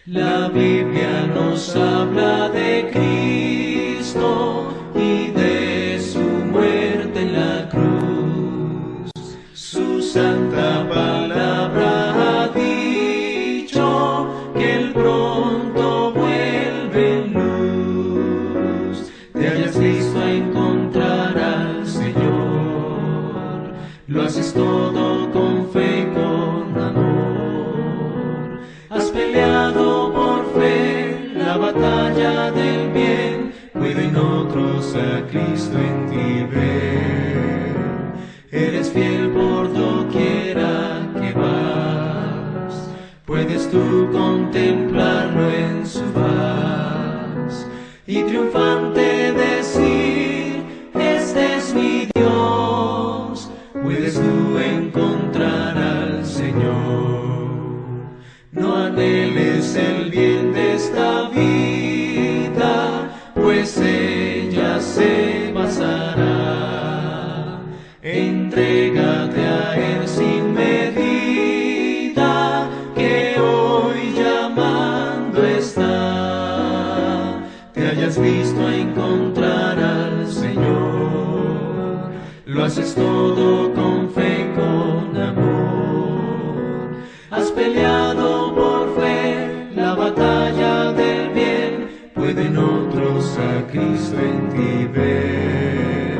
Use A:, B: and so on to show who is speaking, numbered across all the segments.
A: La Biblia nos habla de Cristo y de su muerte en la cruz. Su santa palabra ha dicho que Él pronto vuelve en luz. Te hayas visto a encontrar al Señor, lo haces todo con fe y con amor. Has peleado por fe la batalla del bien, pueden otros a Cristo en ti ver. Eres fiel por doquiera que vas, puedes tú contemplarlo en su faz y triunfante decir: este es mi Dios. Puedes tú encontrar al Señor. No anheles el bien de esta vida, pues ella se pasará. Entrégate a Él sin medida, que hoy llamando está. Te hayas visto a encontrar al Señor, lo haces todo con fe y con amor. Has peleado por fe la batalla del bien, pueden otros a Cristo en ti ver.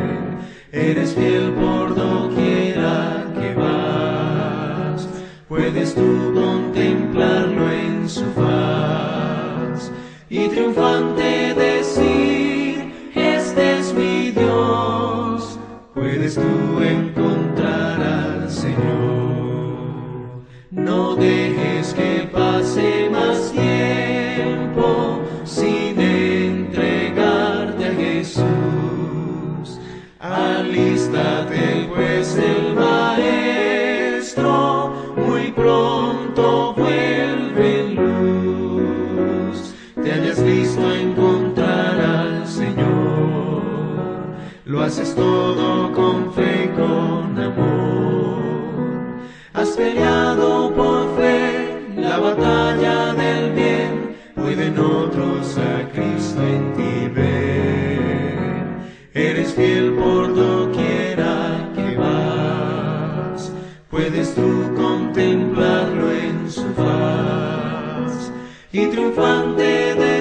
A: Eres fiel por doquiera que vas, puedes tú contemplarlo en su faz y triunfante decir: este es mi Dios. Puedes tú encontrar al Señor. No dejes que pase más tiempo sin entregarte a Jesús. Alístate, pues el Maestro muy pronto vuelve en luz. Te hayas visto a encontrar al Señor, lo haces todo con fe y con amor. Has peleado por fe la batalla del bien, pueden otros a Cristo en ti ver. Eres fiel por doquiera que vas, puedes tú contemplarlo en su faz y triunfante de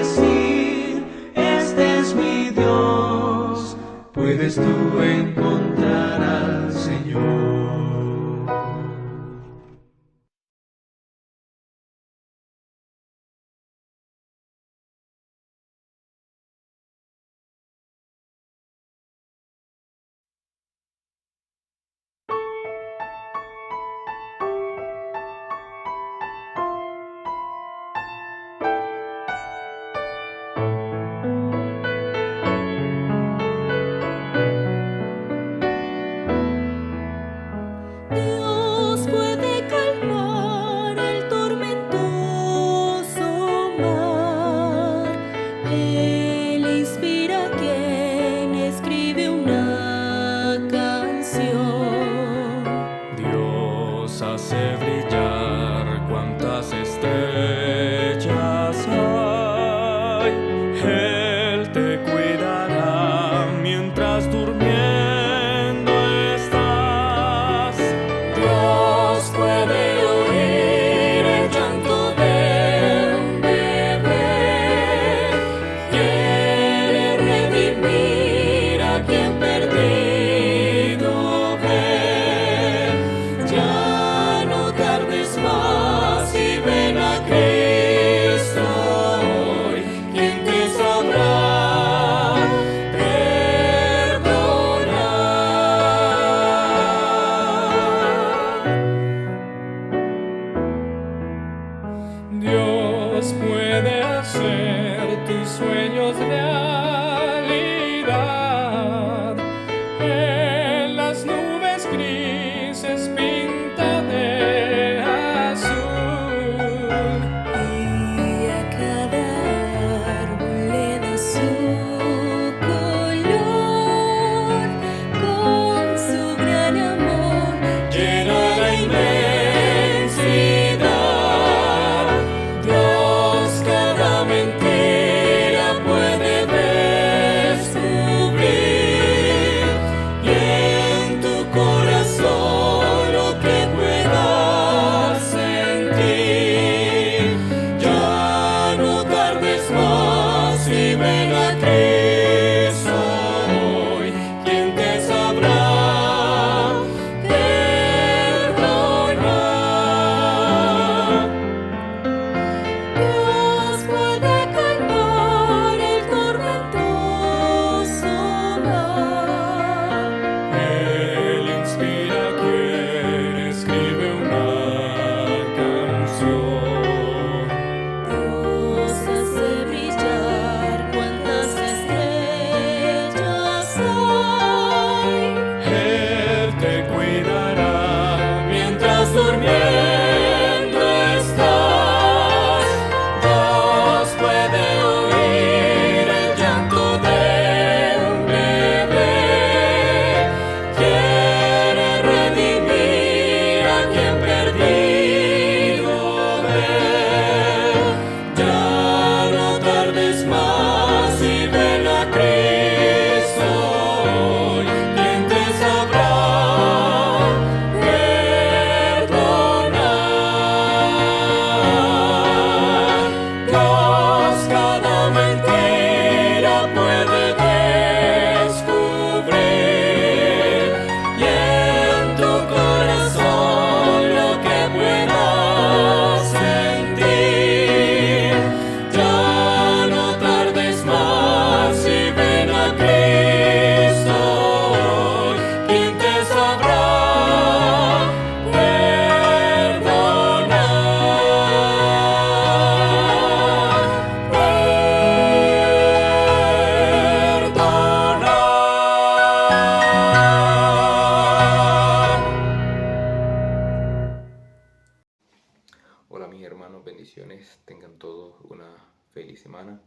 B: Bendiciones, tengan todos una feliz semana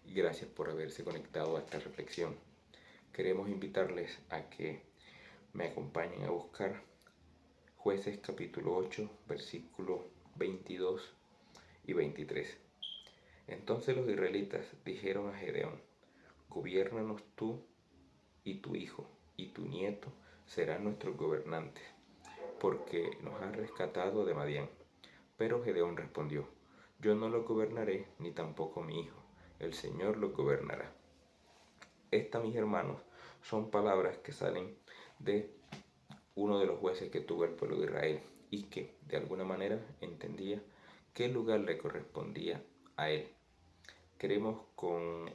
B: y gracias por haberse conectado a esta reflexión. Queremos invitarles a que me acompañen a buscar Jueces capítulo 8, versículos 22 y 23. Entonces los israelitas dijeron a Gedeón: gobiérnanos tú, y tu hijo y tu nieto serán nuestros gobernantes, porque nos has rescatado de Madián. Pero Gedeón respondió: yo no los gobernaré, ni tampoco mi hijo, el Señor los gobernará. Estas, mis hermanos, son palabras que salen de uno de los jueces que tuvo el pueblo de Israel y que de alguna manera entendía qué lugar le correspondía a él. Queremos con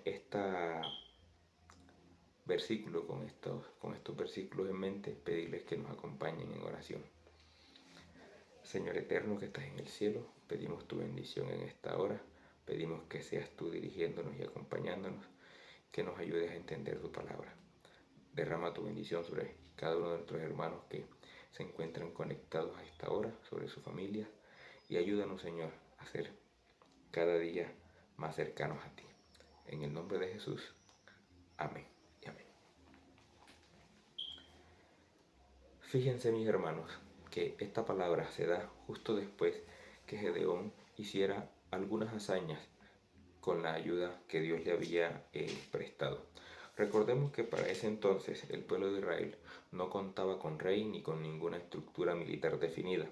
B: con estos versículos en mente, pedirles que nos acompañen en oración. Señor eterno que estás en el cielo, pedimos tu bendición en esta hora, pedimos que seas tú dirigiéndonos y acompañándonos, que nos ayudes a entender tu palabra. Derrama tu bendición sobre cada uno de nuestros hermanos que se encuentran conectados a esta hora, sobre su familia, y ayúdanos, Señor, a ser cada día más cercanos a ti. En el nombre de Jesús, amén y amén. Fíjense, mis hermanos, que esta palabra se da justo después que Gedeón hiciera algunas hazañas con la ayuda que Dios le había prestado. Recordemos que para ese entonces el pueblo de Israel no contaba con rey ni con ninguna estructura militar definida,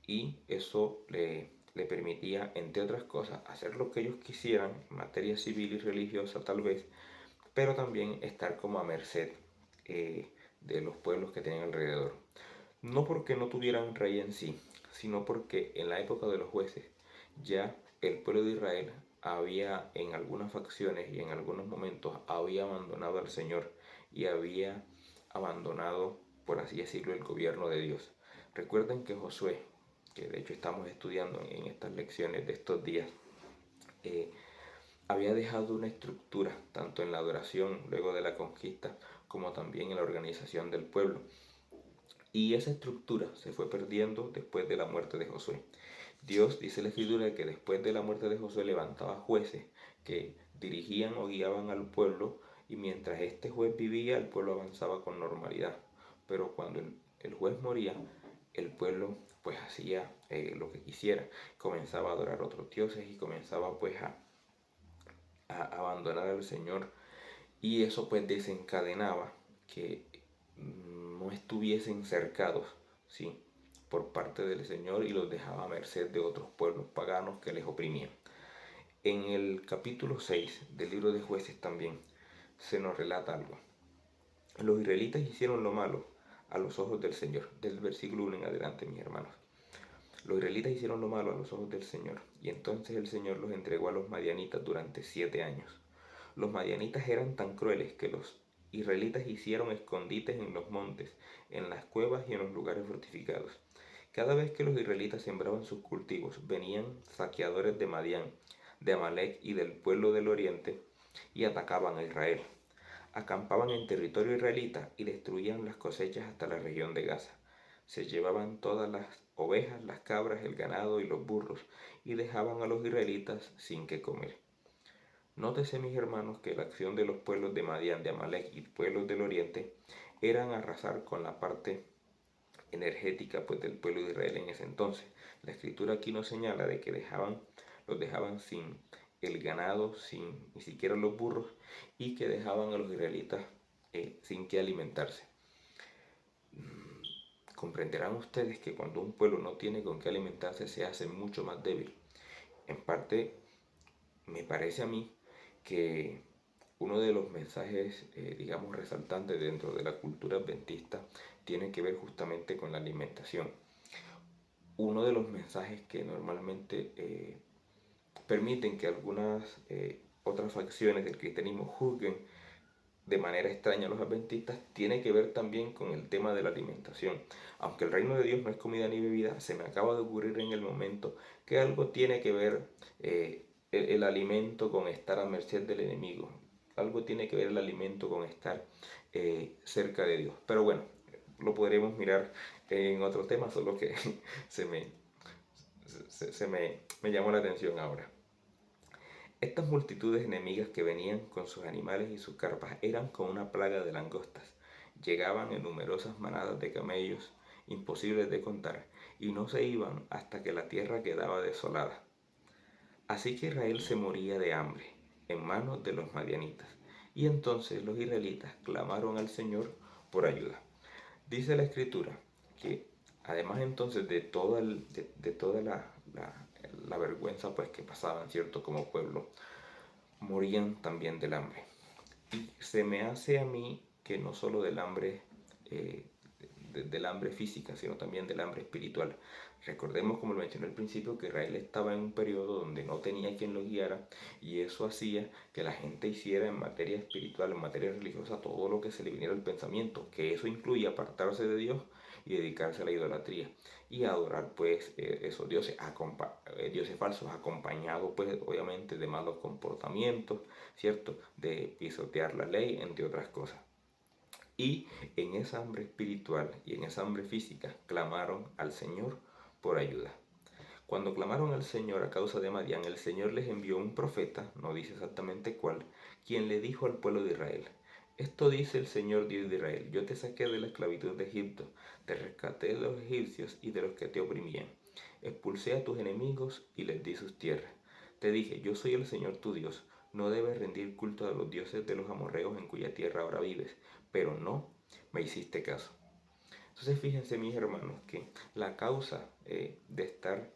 B: y eso le permitía, entre otras cosas, hacer lo que ellos quisieran en materia civil y religiosa tal vez, pero también estar como a merced de los pueblos que tenían alrededor. No porque no tuvieran rey en sí, sino porque en la época de los jueces ya el pueblo de Israel había en algunas facciones y en algunos momentos había abandonado al Señor y había abandonado, por así decirlo, el gobierno de Dios. Recuerden que Josué, que de hecho estamos estudiando en estas lecciones de estos días, había dejado una estructura tanto en la adoración luego de la conquista como también en la organización del pueblo. Y esa estructura se fue perdiendo después de la muerte de Josué. Dios, dice la escritura, que después de la muerte de Josué levantaba jueces que dirigían o guiaban al pueblo, y mientras este juez vivía el pueblo avanzaba con normalidad. Pero cuando el juez moría, el pueblo pues hacía lo que quisiera, comenzaba a adorar a otros dioses y comenzaba pues a abandonar al Señor, y eso pues desencadenaba que no estuviesen cercados, ¿sí?, por parte del Señor, y los dejaba a merced de otros pueblos paganos que les oprimían. En el capítulo 6 del libro de Jueces también se nos relata algo. Los israelitas hicieron lo malo a los ojos del Señor, del versículo 1 en adelante, mis hermanos. Los israelitas hicieron lo malo a los ojos del Señor, y entonces el Señor los entregó a los madianitas durante 7 años. Los madianitas eran tan crueles que los israelitas hicieron escondites en los montes, en las cuevas y en los lugares fortificados. Cada vez que los israelitas sembraban sus cultivos, venían saqueadores de Madián, de Amalek y del pueblo del oriente y atacaban a Israel. Acampaban en territorio israelita y destruían las cosechas hasta la región de Gaza. Se llevaban todas las ovejas, las cabras, el ganado y los burros, y dejaban a los israelitas sin qué comer. Nótese, mis hermanos, que la acción de los pueblos de Madián, de Amalek y pueblos del oriente eran arrasar con la parte energética pues del pueblo de Israel en ese entonces. La escritura aquí nos señala de que los dejaban sin el ganado, sin ni siquiera los burros, y que dejaban a los israelitas sin qué alimentarse. Comprenderán ustedes que cuando un pueblo no tiene con qué alimentarse se hace mucho más débil. En parte, me parece a mí que uno de los mensajes, digamos, resaltantes dentro de la cultura adventista tiene que ver justamente con la alimentación. Uno de los mensajes que normalmente permiten que algunas otras facciones del cristianismo juzguen de manera extraña a los adventistas tiene que ver también con el tema de la alimentación. Aunque el reino de Dios no es comida ni bebida, se me acaba de ocurrir en el momento que algo tiene que ver el alimento con estar a merced del enemigo. Algo tiene que ver el alimento con estar cerca de Dios. Pero bueno, lo podremos mirar en otro tema, solo que se me llamó la atención ahora. Estas multitudes enemigas que venían con sus animales y sus carpas eran como una plaga de langostas. Llegaban en numerosas manadas de camellos, imposibles de contar, y no se iban hasta que la tierra quedaba desolada. Así que Israel se moría de hambre en manos de los madianitas. Y entonces los israelitas clamaron al Señor por ayuda. Dice la Escritura que además entonces de toda, la vergüenza pues que pasaban, ¿cierto? Como pueblo, morían también del hambre. Y se me hace a mí que no solo del hambre, del hambre física, sino también del hambre espiritual. Recordemos, como lo mencioné al principio, que Israel estaba en un periodo donde no tenía quien lo guiara y eso hacía que la gente hiciera en materia espiritual, en materia religiosa, todo lo que se le viniera al pensamiento, que eso incluye apartarse de Dios y dedicarse a la idolatría y adorar pues esos dioses, dioses falsos, acompañados pues obviamente de malos comportamientos, ¿cierto? De pisotear la ley, entre otras cosas. Y en esa hambre espiritual y en esa hambre física clamaron al Señor por ayuda. Cuando clamaron al Señor a causa de Madián, el Señor les envió un profeta, no dice exactamente cuál, quien le dijo al pueblo de Israel: esto dice el Señor Dios de Israel: yo te saqué de la esclavitud de Egipto, te rescaté de los egipcios y de los que te oprimían, expulsé a tus enemigos y les di sus tierras. Te dije: yo soy el Señor tu Dios, no debes rendir culto a los dioses de los amorreos en cuya tierra ahora vives, pero no me hiciste caso. Entonces fíjense, mis hermanos, que la causa de estar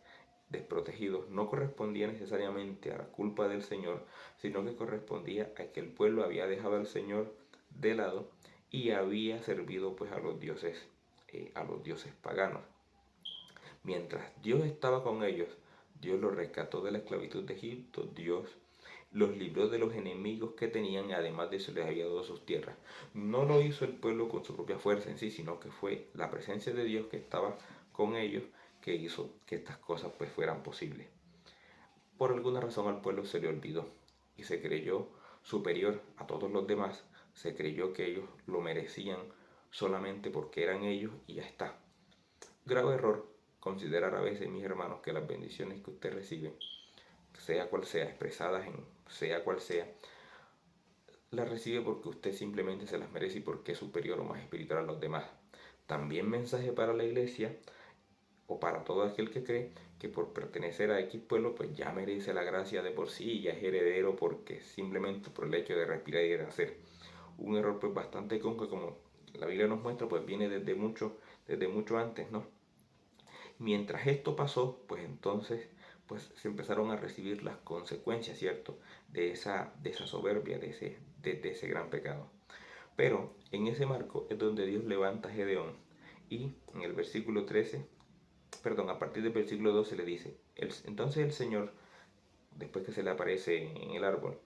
B: desprotegidos no correspondía necesariamente a la culpa del Señor, sino que correspondía a que el pueblo había dejado al Señor de lado y había servido pues a los dioses paganos. Mientras Dios estaba con ellos, Dios los rescató de la esclavitud de Egipto, Dios los libró de los enemigos que tenían y además de eso les había dado sus tierras. No lo hizo el pueblo con su propia fuerza en sí, sino que fue la presencia de Dios que estaba con ellos que hizo que estas cosas pues fueran posibles. Por alguna razón al pueblo se le olvidó y se creyó superior a todos los demás, se creyó que ellos lo merecían solamente porque eran ellos y ya está. Grave error considerar a veces, mis hermanos, que las bendiciones que usted recibe, sea cual sea, expresadas en sea cual sea, las recibe porque usted simplemente se las merece y porque es superior o más espiritual a los demás. También mensaje para la iglesia o para todo aquel que cree que por pertenecer a X pueblo pues ya merece la gracia de por sí y ya es heredero porque simplemente por el hecho de respirar y de nacer. Un error pues bastante común que, como la Biblia nos muestra, pues viene desde mucho antes, ¿no? Mientras esto pasó, pues entonces pues se empezaron a recibir las consecuencias, ¿cierto? De esa soberbia, de ese gran pecado. Pero en ese marco es donde Dios levanta a Gedeón y en el versículo 13, a partir del versículo 12 le dice: entonces el Señor, después que se le aparece en el árbol,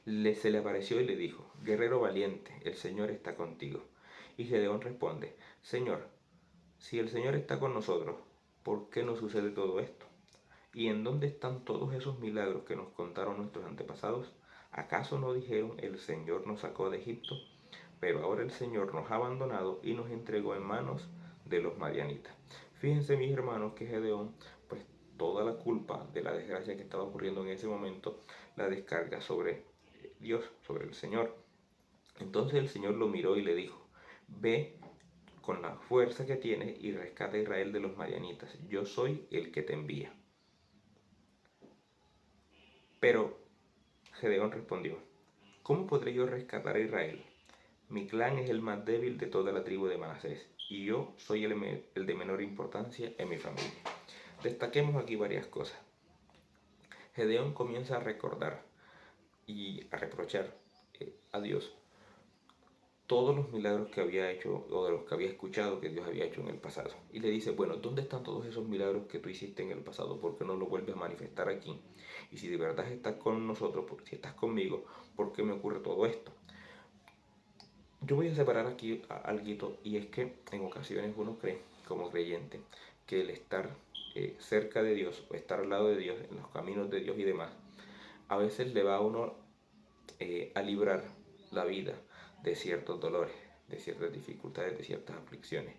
B: se le apareció y le dijo: guerrero valiente, el Señor está contigo. Y Gedeón responde: Señor, si el Señor está con nosotros, ¿por qué nos sucede todo esto? ¿Y en dónde están todos esos milagros que nos contaron nuestros antepasados? ¿Acaso no dijeron: el Señor nos sacó de Egipto? Pero ahora el Señor nos ha abandonado y nos entregó en manos de los madianitas. Fíjense, mis hermanos, que Gedeón, pues toda la culpa de la desgracia que estaba ocurriendo en ese momento, la descarga sobre Dios, sobre el Señor. Entonces el Señor lo miró y le dijo: ve con la fuerza que tienes y rescata a Israel de los madianitas. Yo soy el que te envía. Pero Gedeón respondió: ¿cómo podré yo rescatar a Israel? Mi clan es el más débil de toda la tribu de Manasés y yo soy el de menor importancia en mi familia. Destaquemos aquí varias cosas. Gedeón comienza a recordar y a reprochar a Dios todos los milagros que había hecho o de los que había escuchado que Dios había hecho en el pasado. Y le dice: bueno, ¿dónde están todos esos milagros que tú hiciste en el pasado? ¿Por qué no los vuelves a manifestar aquí? Y si de verdad estás con nosotros, si estás conmigo, ¿por qué me ocurre todo esto? Yo voy a separar aquí algo, y es que en ocasiones uno cree, como creyente, que el estar cerca de Dios o estar al lado de Dios, en los caminos de Dios y demás, a veces le va a uno a librar la vida de ciertos dolores, de ciertas dificultades, de ciertas aflicciones.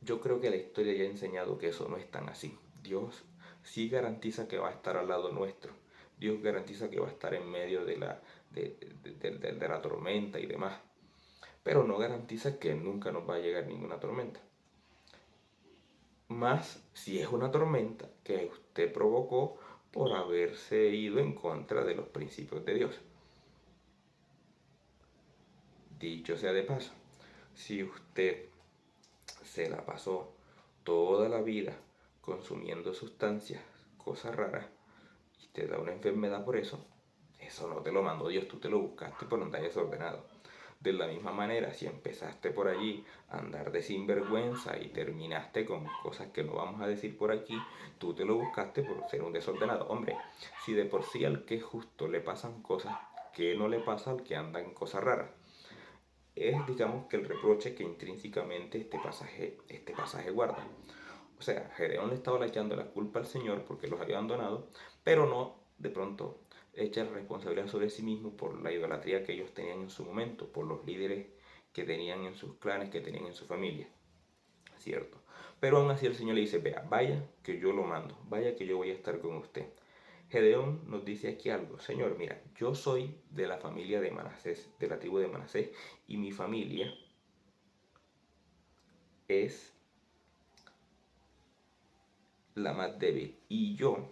B: yo creo que la historia ya ha enseñado que eso no es tan así. Dios sí garantiza que va a estar al lado nuestro. Dios garantiza que va a estar en medio de la tormenta y demás. Pero no garantiza que nunca nos va a llegar ninguna tormenta. Más si es una tormenta que usted provocó por haberse ido en contra de los principios de Dios. Dicho sea de paso, si usted se la pasó toda la vida consumiendo sustancias, cosas raras, y te da una enfermedad por eso no te lo mandó Dios, tú te lo buscaste por andar desordenado. De la misma manera, si empezaste por allí a andar de sinvergüenza y terminaste con cosas que no vamos a decir por aquí, tú te lo buscaste por ser un desordenado. Hombre, si de por sí al que es justo le pasan cosas, ¿qué no le pasa al que anda en cosas raras? Es, digamos, que el reproche que intrínsecamente este pasaje guarda. O sea, Gedeón le estaba echando la culpa al Señor porque los había abandonado, pero no de pronto echa la responsabilidad sobre sí mismo por la idolatría que ellos tenían en su momento, por los líderes que tenían en sus clanes, que tenían en su familia, ¿cierto? Pero aún así el Señor le dice, vea, vaya que yo lo mando, vaya que yo voy a estar con usted. Gedeón nos dice aquí algo, Señor, mira, yo soy de la familia de Manasés, de la tribu de Manasés, y mi familia es la más débil, y yo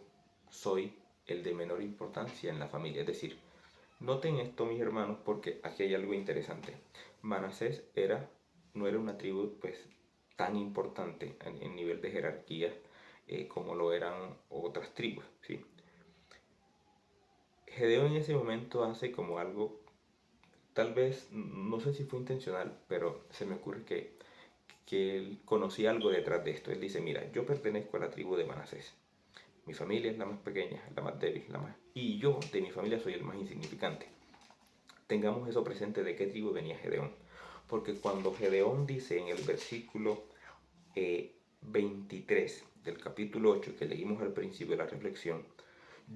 B: soy el de menor importancia en la familia. Es decir, noten esto, mis hermanos, porque aquí hay algo interesante. Manasés no era una tribu pues tan importante en nivel de jerarquía como lo eran otras tribus, ¿sí? Gedeón en ese momento hace como algo, tal vez, no sé si fue intencional, pero se me ocurre que él conocía algo detrás de esto. Él dice, mira, yo pertenezco a la tribu de Manasés. Mi familia es la más pequeña, la más débil, y yo de mi familia soy el más insignificante. Tengamos eso presente de qué tribu venía Gedeón. Porque cuando Gedeón dice en el versículo 23 del capítulo 8 que leímos al principio de la reflexión,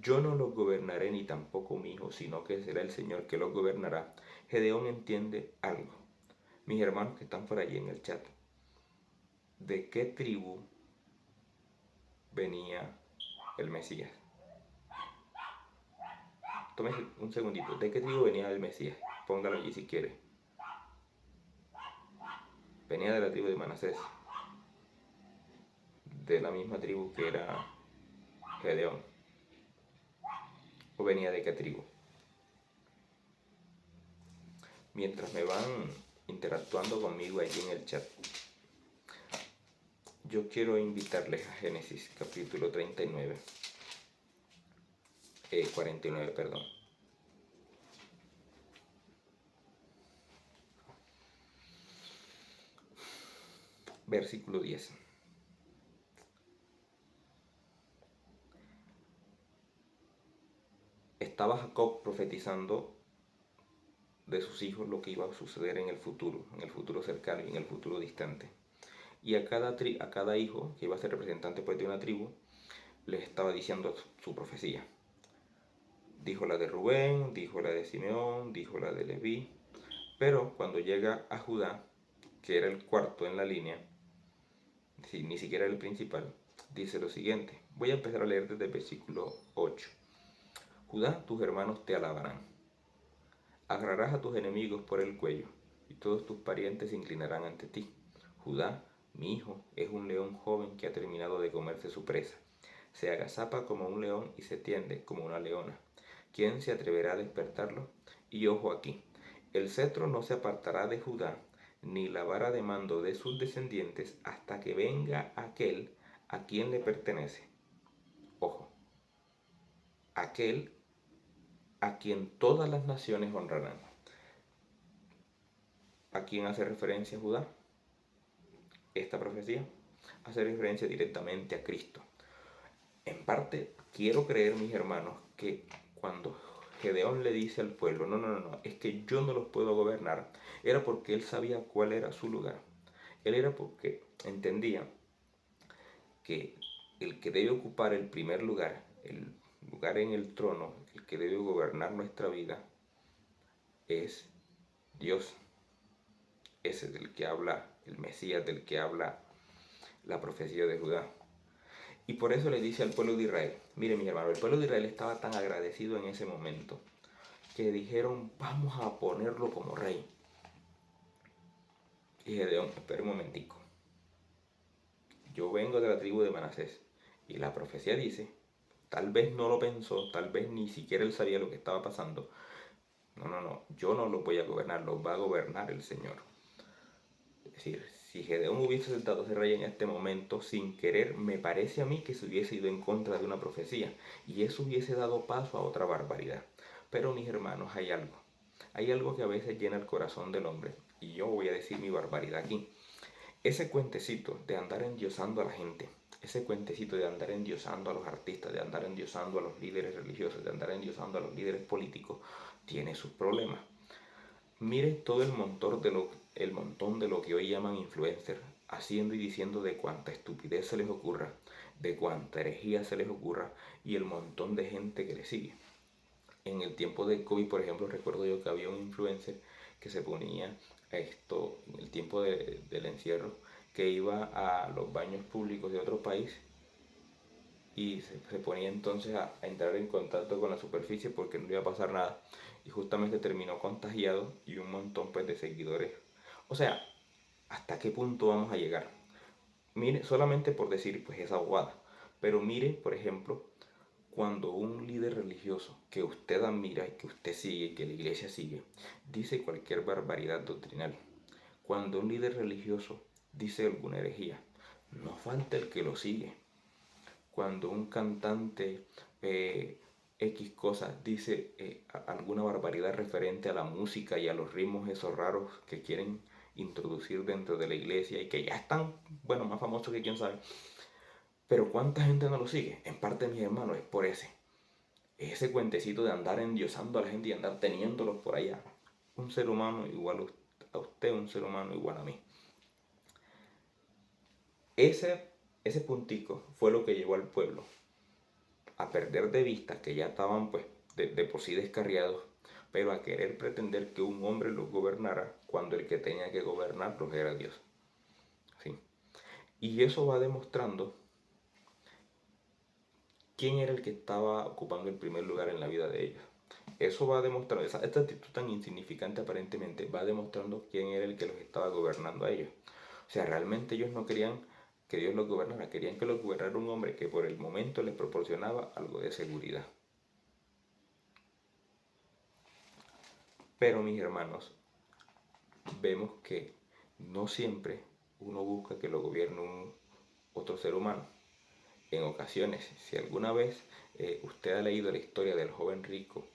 B: yo no los gobernaré ni tampoco mi hijo, sino que será el Señor que los gobernará. Gedeón entiende algo. Mis hermanos que están por allí en el chat, ¿de qué tribu venía el Mesías? Tome un segundito. ¿De qué tribu venía el Mesías? Póngalo allí si quiere. Venía de la tribu de Manasés. De la misma tribu que era Gedeón. ¿O venía de qué tribu? Mientras me van interactuando conmigo allí en el chat, yo quiero invitarles a Génesis capítulo 39. 49, perdón. Versículo 10. Estaba Jacob profetizando de sus hijos lo que iba a suceder en el futuro cercano y en el futuro distante. Y a cada hijo que iba a ser representante pues, de una tribu, les estaba diciendo su profecía. Dijo la de Rubén, dijo la de Simeón, dijo la de Leví. Pero cuando llega a Judá, que era el cuarto en la línea, ni siquiera el principal, dice lo siguiente. Voy a empezar a leer desde el versículo 8. Judá, tus hermanos te alabarán. Agarrarás a tus enemigos por el cuello, y todos tus parientes se inclinarán ante ti. Judá, mi hijo, es un león joven que ha terminado de comerse su presa. Se agazapa como un león y se tiende como una leona. ¿Quién se atreverá a despertarlo? Y ojo aquí, el cetro no se apartará de Judá, ni la vara de mando de sus descendientes, hasta que venga aquel a quien le pertenece. Ojo, aquel a quien todas las naciones honrarán. ¿A quién hace referencia Judá? Esta profecía hace referencia directamente a Cristo. En parte, quiero creer, mis hermanos, que cuando Gedeón le dice al pueblo, no, es que yo no los puedo gobernar, era porque él sabía cuál era su lugar. Él era porque entendía que el que debe ocupar el primer lugar, el lugar en el trono, el que debe gobernar nuestra vida, es Dios. Ese del que habla el Mesías, del que habla la profecía de Judá. Y por eso le dice al pueblo de Israel, mire mi hermano, el pueblo de Israel estaba tan agradecido en ese momento que dijeron, vamos a ponerlo como rey. Y Gedeón, espera un momentico, yo vengo de la tribu de Manasés. Y la profecía dice, tal vez no lo pensó, tal vez ni siquiera él sabía lo que estaba pasando. No, yo no lo voy a gobernar, lo va a gobernar el Señor. Es decir, si Gedeón hubiese sentado a ser rey en este momento, sin querer, me parece a mí que se hubiese ido en contra de una profecía, y eso hubiese dado paso a otra barbaridad. Pero mis hermanos, hay algo que a veces llena el corazón del hombre, y yo voy a decir mi barbaridad aquí. Ese cuentecito de andar endiosando a la gente, ese cuentecito de andar endiosando a los artistas, de andar endiosando a los líderes religiosos, de andar endiosando a los líderes políticos, tiene sus problemas. Mire todo el montón de lo que hoy llaman influencers, haciendo y diciendo de cuánta estupidez se les ocurra, de cuánta herejía se les ocurra y el montón de gente que les sigue. En el tiempo de COVID, por ejemplo, recuerdo yo que había un influencer que se ponía esto, en el tiempo del encierro, que iba a los baños públicos de otro país y se ponía entonces a entrar en contacto con la superficie porque no iba a pasar nada y justamente terminó contagiado y un montón pues de seguidores. O sea, ¿hasta qué punto vamos a llegar? Mire, solamente por decir pues esa bobada, pero mire, por ejemplo, cuando un líder religioso que usted admira y que usted sigue, que la iglesia sigue, dice cualquier barbaridad doctrinal, cuando un líder religioso dice alguna herejía, no falta el que lo sigue. Cuando un cantante X cosas dice alguna barbaridad referente a la música y a los ritmos esos raros que quieren introducir dentro de la iglesia y que ya están, bueno, más famosos que quién sabe. Pero ¿cuánta gente no lo sigue? En parte, mis hermanos, es por ese cuentecito de andar endiosando a la gente y andar teniéndolos por allá. Un ser humano igual a usted, un ser humano igual a mí. Ese puntico fue lo que llevó al pueblo a perder de vista que ya estaban pues de por sí descarriados, pero a querer pretender que un hombre los gobernara cuando el que tenía que gobernarlos era Dios. ¿Sí? Y eso va demostrando quién era el que estaba ocupando el primer lugar en la vida de ellos. Eso va demostrando, esta actitud tan insignificante aparentemente, va demostrando quién era el que los estaba gobernando a ellos. O sea, realmente ellos no querían que Dios los gobernara, querían que los gobernara un hombre que por el momento les proporcionaba algo de seguridad. Pero mis hermanos, vemos que no siempre uno busca que lo gobierne otro ser humano. En ocasiones, si alguna vez usted ha leído la historia del joven rico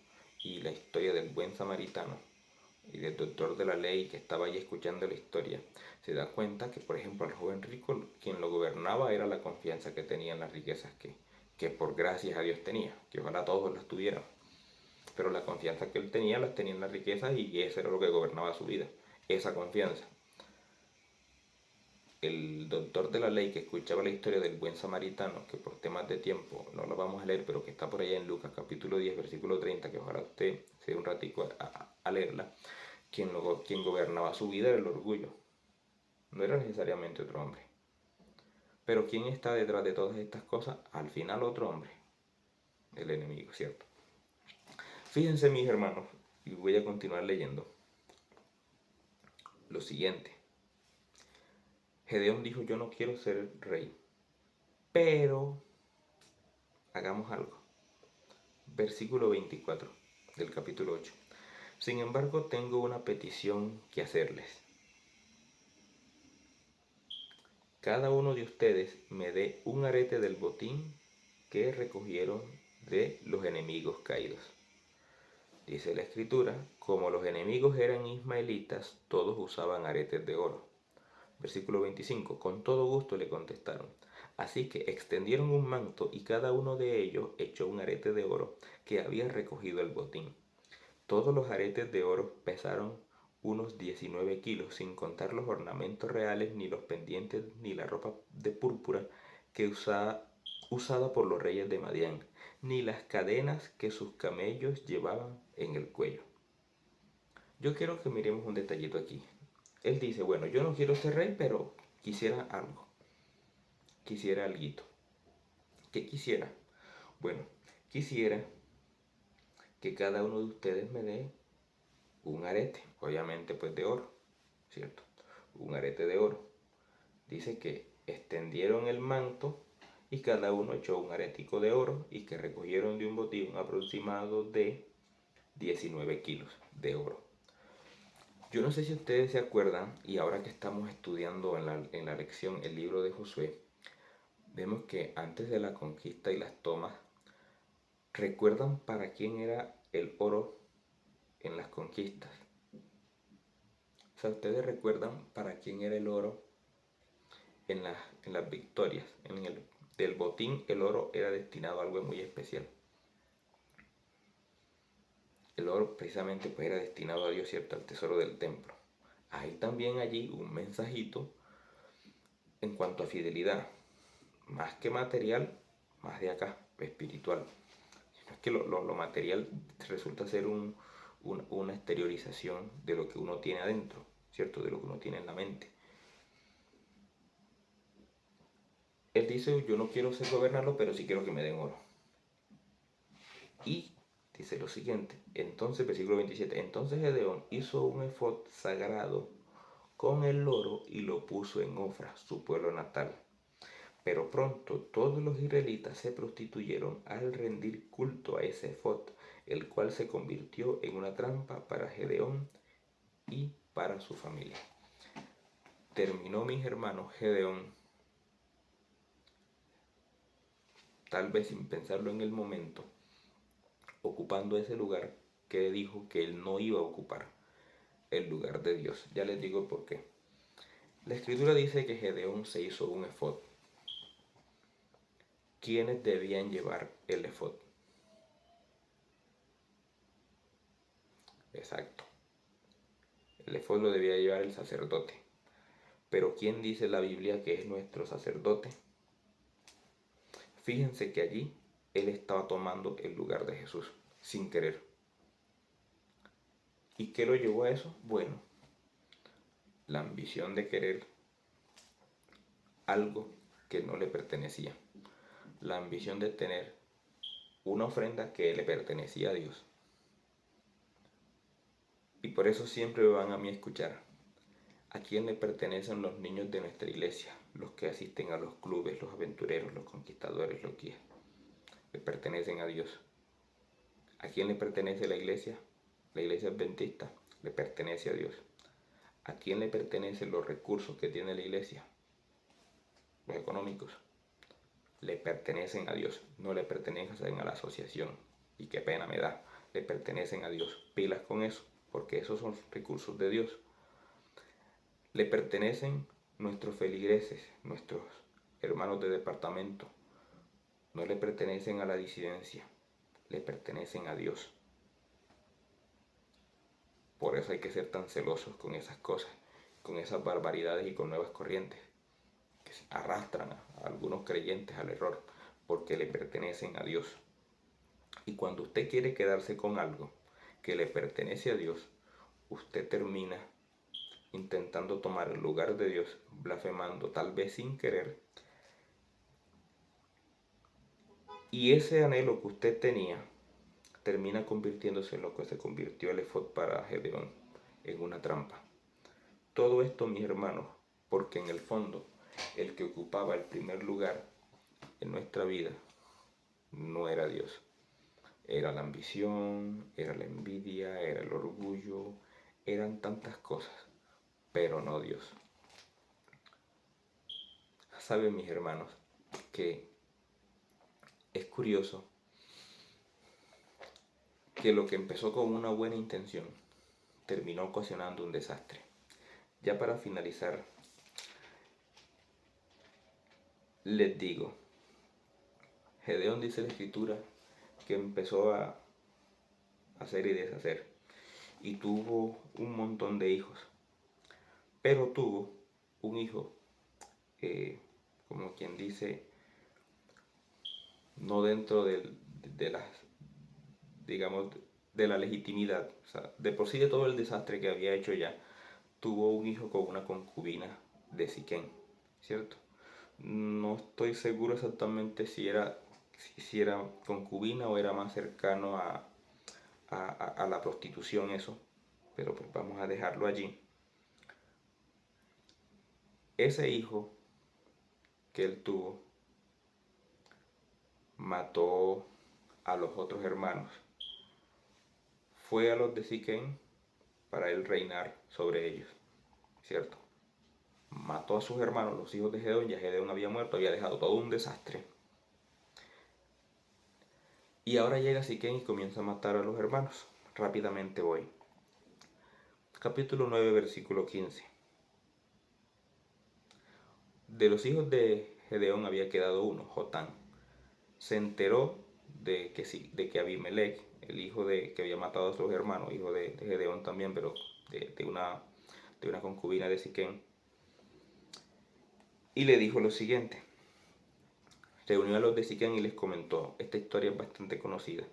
B: y la historia del buen samaritano y del doctor de la ley que estaba allí escuchando la historia, se da cuenta que, por ejemplo, al joven rico quien lo gobernaba era la confianza que tenía en las riquezas que por gracias a Dios tenía, que ojalá todos las tuvieran. Pero la confianza que él tenía las tenía en las riquezas y eso era lo que gobernaba su vida, esa confianza. El doctor de la ley que escuchaba la historia del buen samaritano, que por temas de tiempo no lo vamos a leer, pero que está por allá en Lucas capítulo 10, versículo 30, que ojalá usted se dé un ratico a leerla, quien gobernaba su vida era el orgullo, no era necesariamente otro hombre. Pero ¿quién está detrás de todas estas cosas? Al final otro hombre, el enemigo, ¿cierto? Fíjense mis hermanos, y voy a continuar leyendo, lo siguiente. Gedeón dijo, yo no quiero ser rey, pero hagamos algo. Versículo 24 del capítulo 8. Sin embargo, tengo una petición que hacerles. Cada uno de ustedes me dé un arete del botín que recogieron de los enemigos caídos. Dice la escritura, como los enemigos eran ismaelitas, todos usaban aretes de oro. Versículo 25, con todo gusto le contestaron. Así que extendieron un manto y cada uno de ellos echó un arete de oro que había recogido el botín. Todos los aretes de oro pesaron unos 19 kilos, sin contar los ornamentos reales, ni los pendientes, ni la ropa de púrpura que usada por los reyes de Madián, ni las cadenas que sus camellos llevaban en el cuello. Yo quiero que miremos un detallito aquí. Él dice, bueno, yo no quiero ser rey, pero quisiera algo. quisiera alguito. ¿Qué quisiera? Bueno, quisiera que cada uno de ustedes me dé un arete, obviamente pues de oro, ¿cierto? Un arete de oro. Dice que extendieron el manto y cada uno echó un aretico de oro y que recogieron de un botín un aproximado de 19 kilos de oro. Yo no sé si ustedes se acuerdan, y ahora que estamos estudiando en la lección el libro de Josué, vemos que antes de la conquista y las tomas, ¿recuerdan para quién era el oro en las conquistas? O sea, ¿ustedes recuerdan para quién era el oro en las victorias? Del botín el oro era destinado a algo muy especial. El oro precisamente pues era destinado a Dios, ¿cierto? Al tesoro del templo. Hay también allí un mensajito en cuanto a fidelidad, más que material, más de acá, espiritual. Es que lo material resulta ser una exteriorización de lo que uno tiene adentro, ¿cierto? De lo que uno tiene en la mente. Él dice, yo no quiero ser gobernado, pero sí quiero que me den oro. Y dice lo siguiente, entonces, versículo 27, entonces Gedeón hizo un efod sagrado con el oro y lo puso en Ofra, su pueblo natal. Pero pronto todos los israelitas se prostituyeron al rendir culto a ese efod, el cual se convirtió en una trampa para Gedeón y para su familia. Terminó, mis hermanos, Gedeón, tal vez sin pensarlo en el momento, ocupando ese lugar que dijo que él no iba a ocupar, el lugar de Dios. Ya les digo por qué. La escritura dice que Gedeón se hizo un efod. ¿Quiénes debían llevar el efod? Exacto. El efod lo debía llevar el sacerdote. Pero ¿quién dice la Biblia que es nuestro sacerdote? Fíjense que allí él estaba tomando el lugar de Jesús, sin querer. ¿Y qué lo llevó a eso? Bueno, la ambición de querer algo que no le pertenecía. La ambición de tener una ofrenda que le pertenecía a Dios. Y por eso siempre van a mí a escuchar. ¿A quién le pertenecen los niños de nuestra iglesia? Los que asisten a los clubes, los aventureros, los conquistadores, los guías. Le pertenecen a Dios. ¿A quién le pertenece la iglesia? La iglesia adventista le pertenece a Dios. ¿A quién le pertenecen los recursos que tiene la iglesia? Los económicos. Le pertenecen a Dios, no le pertenecen a la asociación. Y qué pena me da, le pertenecen a Dios. Pilas con eso, porque esos son recursos de Dios. Le pertenecen nuestros feligreses, nuestros hermanos de departamento. No le pertenecen a la disidencia, le pertenecen a Dios. Por eso hay que ser tan celosos con esas cosas, con esas barbaridades y con nuevas corrientes que arrastran a algunos creyentes al error, porque le pertenecen a Dios. Y cuando usted quiere quedarse con algo que le pertenece a Dios, usted termina intentando tomar el lugar de Dios, blasfemando, tal vez sin querer. Y ese anhelo que usted tenía termina convirtiéndose en lo que se convirtió el efod para Gedeón, en una trampa. Todo esto, mis hermanos, porque en el fondo el que ocupaba el primer lugar en nuestra vida no era Dios. Era la ambición, era la envidia, era el orgullo, eran tantas cosas, pero no Dios. Saben, mis hermanos, que es curioso que lo que empezó con una buena intención terminó ocasionando un desastre. Ya para finalizar, les digo, Gedeón dice la escritura que empezó a hacer y deshacer y tuvo un montón de hijos, pero tuvo un hijo, como quien dice, no dentro de las, digamos, de la legitimidad. O sea, de por sí de todo el desastre que había hecho ya, tuvo un hijo con una concubina de Siquén, ¿cierto? No estoy seguro exactamente si era concubina o era más cercano a la prostitución eso, pero pues vamos a dejarlo allí. Ese hijo que él tuvo mató a los otros hermanos. Fue a los de Siquén para él reinar sobre ellos, ¿cierto? Mató a sus hermanos, los hijos de Gedeón, ya Gedeón había muerto, había dejado todo un desastre. Y ahora llega Siquén y comienza a matar a los hermanos. Rápidamente voy. Capítulo 9, versículo 15. De los hijos de Gedeón había quedado uno, Jotán. Se enteró de que Abimelech, el hijo que había matado a sus hermanos, hijo de Gedeón también, pero de una concubina de Siquén, y le dijo lo siguiente. Reunió a los de Siquén y les comentó. Esta historia es bastante conocida.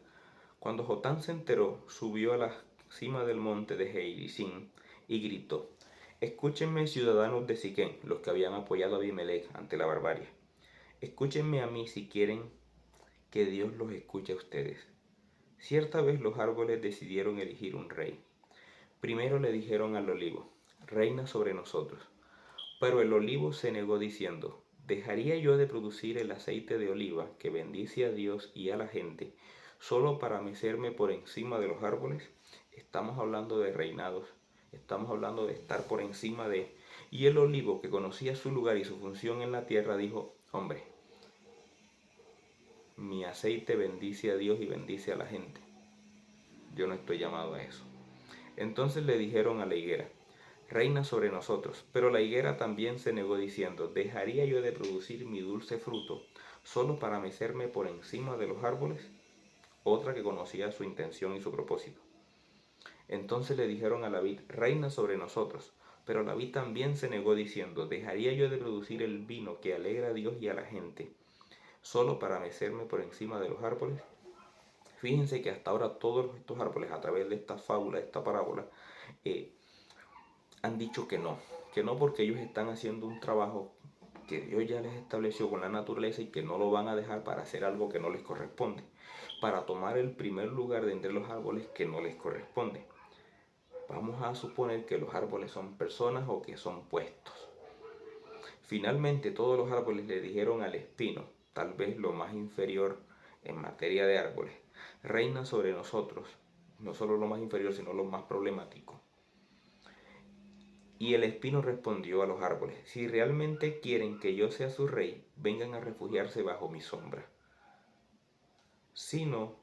B: Cuando Jotán se enteró, subió a la cima del monte de Gerizim y gritó: Escúchenme, ciudadanos de Siquén, los que habían apoyado a Abimelech ante la barbarie. Escúchenme a mí si quieren que Dios los escuche a ustedes. Cierta vez los árboles decidieron elegir un rey. Primero le dijeron al olivo: reina sobre nosotros. Pero el olivo se negó diciendo: ¿dejaría yo de producir el aceite de oliva que bendice a Dios y a la gente solo para mecerme por encima de los árboles? Estamos hablando de reinados, estamos hablando de estar por encima de... Y el olivo, que conocía su lugar y su función en la tierra, dijo: hombre, mi aceite bendice a Dios y bendice a la gente. Yo no estoy llamado a eso. Entonces le dijeron a la higuera: reina sobre nosotros. Pero la higuera también se negó diciendo: ¿dejaría yo de producir mi dulce fruto solo para mecerme por encima de los árboles? Otra que conocía su intención y su propósito. Entonces le dijeron a la vid: reina sobre nosotros. Pero la vid también se negó diciendo: ¿dejaría yo de producir el vino que alegra a Dios y a la gente solo para mecerme por encima de los árboles? Fíjense que hasta ahora todos estos árboles, a través de esta fábula, de esta parábola, han dicho que no porque ellos están haciendo un trabajo que Dios ya les estableció con la naturaleza y que no lo van a dejar para hacer algo que no les corresponde, para tomar el primer lugar de entre los árboles que no les corresponde. Vamos a suponer que los árboles son personas o que son puestos. Finalmente todos los árboles le dijeron al espino, tal vez lo más inferior en materia de árboles: reina sobre nosotros, no solo lo más inferior sino lo más problemático. Y el espino respondió a los árboles: si realmente quieren que yo sea su rey, vengan a refugiarse bajo mi sombra. Sino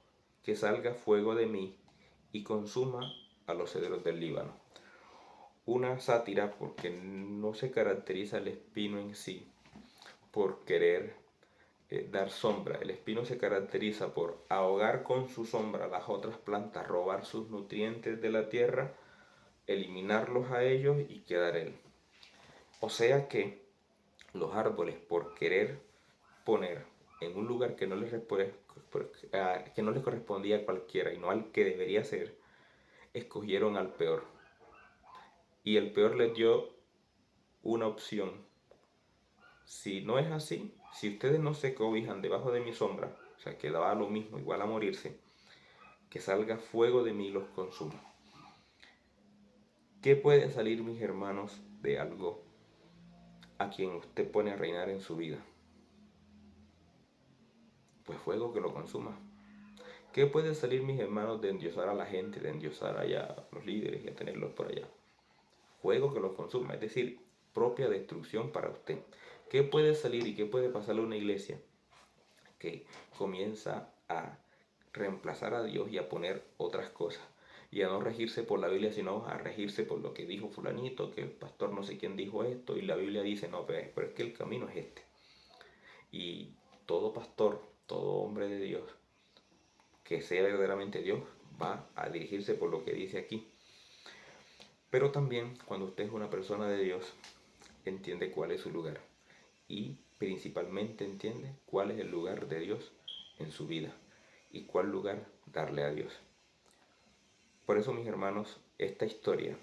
B: que salga fuego de mí y consuma a los cedros del Líbano. Una sátira, porque no se caracteriza el espino en sí por querer dar sombra. El espino se caracteriza por ahogar con su sombra las otras plantas, robar sus nutrientes de la tierra, eliminarlos a ellos y quedar él. O sea que los árboles, por querer poner en un lugar que no les correspondía a cualquiera y no al que debería ser, escogieron al peor. Y el peor les dio una opción. Si no es así, si ustedes no se cobijan debajo de mi sombra, o sea, que daba lo mismo, igual a morirse, que salga fuego de mí y los consuma. ¿Qué puede salir, mis hermanos, de algo a quien usted pone a reinar en su vida? Pues fuego que lo consuma. ¿Qué puede salir, mis hermanos, de endiosar a la gente, de endiosar allá a los líderes y a tenerlos por allá? Fuego que los consuma, es decir, propia destrucción para usted. ¿Qué puede salir y qué puede pasarle a una iglesia que comienza a reemplazar a Dios y a poner otras cosas? Y a no regirse por la Biblia, sino a regirse por lo que dijo fulanito, que el pastor no sé quién dijo esto, y la Biblia dice: no, pero es que el camino es este. Y todo pastor, todo hombre de Dios que sea verdaderamente Dios, va a dirigirse por lo que dice aquí. Pero también, cuando usted es una persona de Dios, entiende cuál es su lugar. Y principalmente entiende cuál es el lugar de Dios en su vida y cuál lugar darle a Dios. Por eso, mis hermanos, esta historia,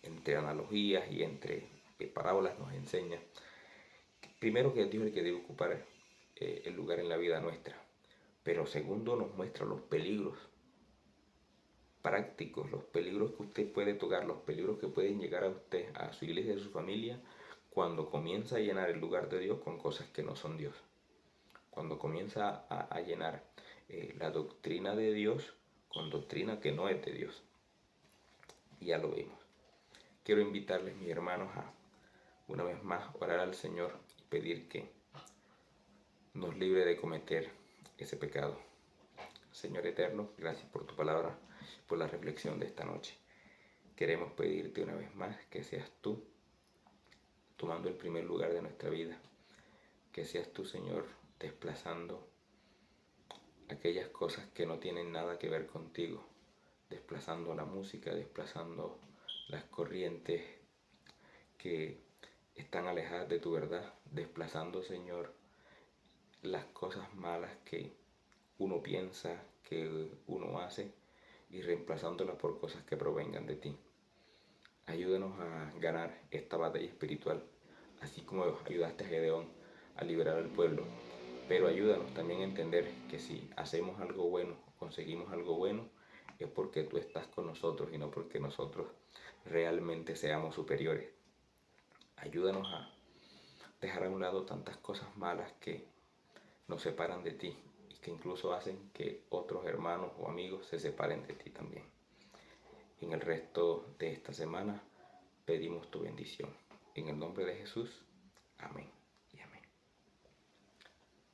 B: entre analogías y entre parábolas, nos enseña primero que es Dios el que debe ocupar el lugar en la vida nuestra, pero segundo nos muestra los peligros prácticos, los peligros que usted puede tocar, los peligros que pueden llegar a usted, a su iglesia, a su familia, cuando comienza a llenar el lugar de Dios con cosas que no son Dios. Cuando comienza a llenar la doctrina de Dios con doctrina que no es de Dios. Y ya lo vimos. Quiero invitarles, mis hermanos, a una vez más orar al Señor y pedir que nos libre de cometer ese pecado. Señor eterno, gracias por tu palabra, por la reflexión de esta noche. Queremos pedirte una vez más que seas tú tomando el primer lugar de nuestra vida. Que seas tú, Señor, desplazando aquellas cosas que no tienen nada que ver contigo. Desplazando la música, desplazando las corrientes que están alejadas de tu verdad. Desplazando, Señor, las cosas malas que uno piensa, que uno hace, y reemplazándolas por cosas que provengan de ti. Ayúdanos a ganar esta batalla espiritual, así como ayudaste a Gedeón a liberar al pueblo. Pero ayúdanos también a entender que si hacemos algo bueno, conseguimos algo bueno, es porque tú estás con nosotros y no porque nosotros realmente seamos superiores. Ayúdanos a dejar a un lado tantas cosas malas que nos separan de ti y que incluso hacen que otros hermanos o amigos se separen de ti también. En el resto de esta semana pedimos tu bendición. En el nombre de Jesús, amén y amén.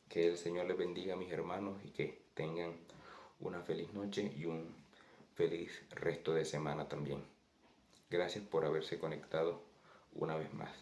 B: Que el Señor les bendiga, mis hermanos, y que tengan una feliz noche y un feliz resto de semana también. Gracias por haberse conectado una vez más.